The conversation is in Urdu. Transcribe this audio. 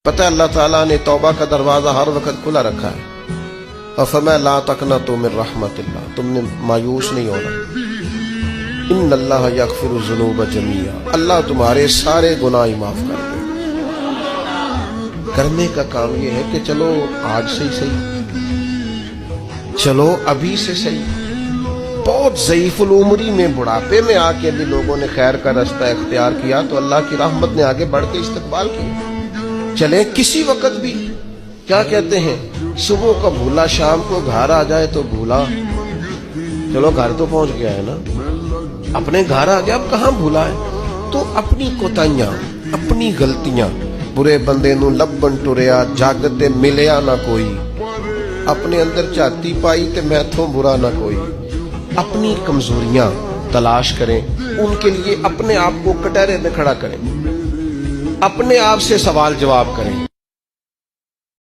پتہ اللہ تعالیٰ نے توبہ کا دروازہ ہر وقت کھلا رکھا ہے. فَمَا لَا تَقْنَطُوا مِن رَحْمَةِ اللَّهِ, تم نے مایوس نہیں ہونا. اِنَّ اللَّهَ يَغْفِرُ الذُّنُوبَ جَمِيعًا, اللہ تمہارے سارے گناہ معاف کر دے. کرنے کا کام یہ ہے کہ چلو آج سے ہی صحیح, چلو ابھی سے صحیح. بہت ضعیف العمری میں بڑھاپے میں آ کے بھی لوگوں نے خیر کا رستہ اختیار کیا تو اللہ کی رحمت نے آگے بڑھ کے استقبال کیا. چلیں کسی وقت بھی, کیا کہتے ہیں, صبح کا بھولا شام کو گھر آ جائے تو بھولا, چلو گھر تو پہنچ گیا ہے نا, اپنے گھر آ گیا, اب کہاں بھولا ہے. تو اپنی کوتاہیاں, اپنی غلطیاں, برے بندے نو لبن ٹریا جاگتے ملیا نہ کوئی, اپنے اندر چاتی پائی تے میتھوں برا نہ کوئی. اپنی کمزوریاں تلاش کریں, ان کے لیے اپنے آپ کو کٹہرے میں کھڑا کریں, اپنے آپ سے سوال جواب کریں.